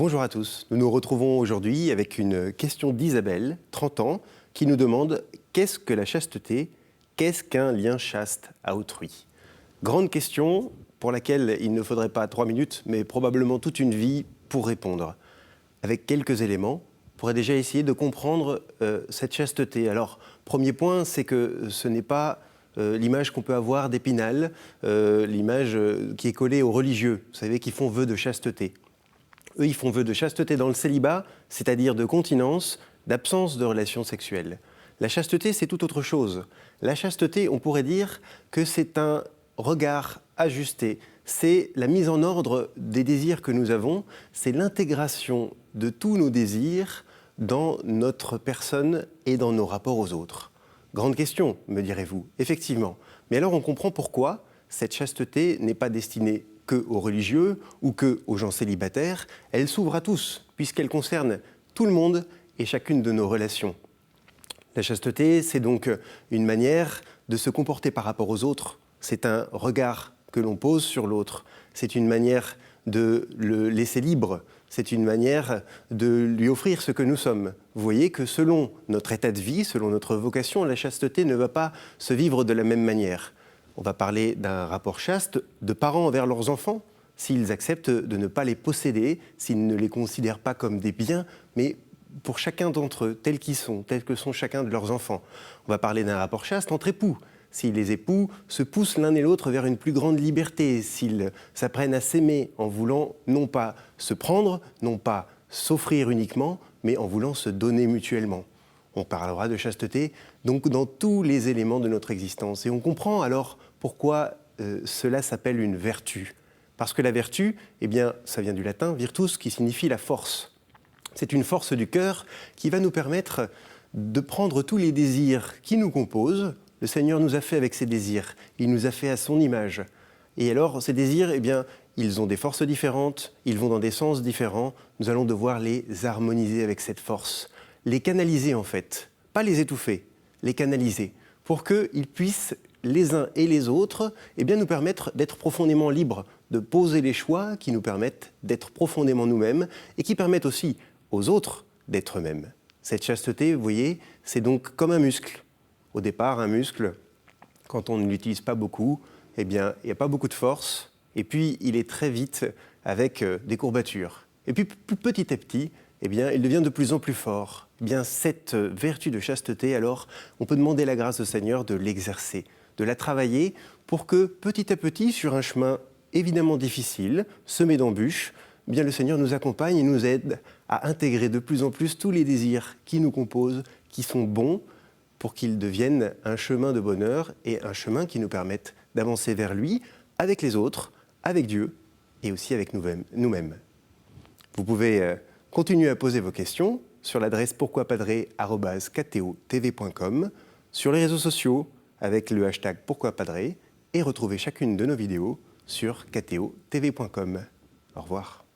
Bonjour à tous, nous nous retrouvons aujourd'hui avec une question d'Isabelle, 30 ans, qui nous demande « Qu'est-ce que la chasteté? Qu'est-ce qu'un lien chaste à autrui ?» Grande question pour laquelle il ne faudrait pas 3 minutes, mais probablement toute une vie pour répondre. Avec quelques éléments, on pourrait déjà essayer de comprendre cette chasteté. Alors, premier point, c'est que ce n'est pas l'image qu'on peut avoir d'Épinal, l'image qui est collée aux religieux, vous savez, qui font vœu de chasteté. Eux, ils font vœu de chasteté dans le célibat, c'est-à-dire de continence, d'absence de relations sexuelles. La chasteté, c'est tout autre chose. La chasteté, on pourrait dire que c'est un regard ajusté. C'est la mise en ordre des désirs que nous avons, c'est l'intégration de tous nos désirs dans notre personne et dans nos rapports aux autres. Grande question, me direz-vous, effectivement. Mais alors on comprend pourquoi cette chasteté n'est pas destinée que aux religieux ou que aux gens célibataires, elle s'ouvre à tous, puisqu'elle concerne tout le monde et chacune de nos relations. La chasteté, c'est donc une manière de se comporter par rapport aux autres. C'est un regard que l'on pose sur l'autre. C'est une manière de le laisser libre. C'est une manière de lui offrir ce que nous sommes. Vous voyez que selon notre état de vie, selon notre vocation, la chasteté ne va pas se vivre de la même manière. On va parler d'un rapport chaste de parents envers leurs enfants, s'ils acceptent de ne pas les posséder, s'ils ne les considèrent pas comme des biens, mais pour chacun d'entre eux, tels qu'ils sont, tels que sont chacun de leurs enfants. On va parler d'un rapport chaste entre époux, si les époux se poussent l'un et l'autre vers une plus grande liberté, s'ils s'apprennent à s'aimer en voulant non pas se prendre, non pas s'offrir uniquement, mais en voulant se donner mutuellement. On parlera de chasteté donc dans tous les éléments de notre existence. Et on comprend alors pourquoi cela s'appelle une vertu. Parce que la vertu, eh bien, ça vient du latin, virtus, qui signifie la force. C'est une force du cœur qui va nous permettre de prendre tous les désirs qui nous composent. Le Seigneur nous a fait avec ses désirs, il nous a fait à son image. Et alors, ces désirs, eh bien, ils ont des forces différentes, ils vont dans des sens différents. Nous allons devoir les harmoniser avec cette force. Les canaliser en fait, pas les étouffer, les canaliser, pour qu'ils puissent, les uns et les autres, eh bien, nous permettre d'être profondément libres, de poser les choix qui nous permettent d'être profondément nous-mêmes et qui permettent aussi aux autres d'être eux-mêmes. Cette chasteté, vous voyez, c'est donc comme un muscle. Au départ, un muscle, quand on ne l'utilise pas beaucoup, eh bien, il n'y a pas beaucoup de force, et puis il est très vite avec des courbatures. Et puis petit à petit, eh bien, il devient de plus en plus fort. Eh bien, cette vertu de chasteté, alors, on peut demander la grâce au Seigneur de l'exercer, de la travailler pour que, petit à petit, sur un chemin évidemment difficile, semé d'embûches, eh bien, le Seigneur nous accompagne et nous aide à intégrer de plus en plus tous les désirs qui nous composent, qui sont bons, pour qu'ils deviennent un chemin de bonheur et un chemin qui nous permette d'avancer vers lui, avec les autres, avec Dieu et aussi avec nous-mêmes. Vous pouvez continuez à poser vos questions sur l'adresse pourquoipadré@kto-tv.com, sur les réseaux sociaux avec le hashtag pourquoipadré et retrouvez chacune de nos vidéos sur kto-tv.com. Au revoir.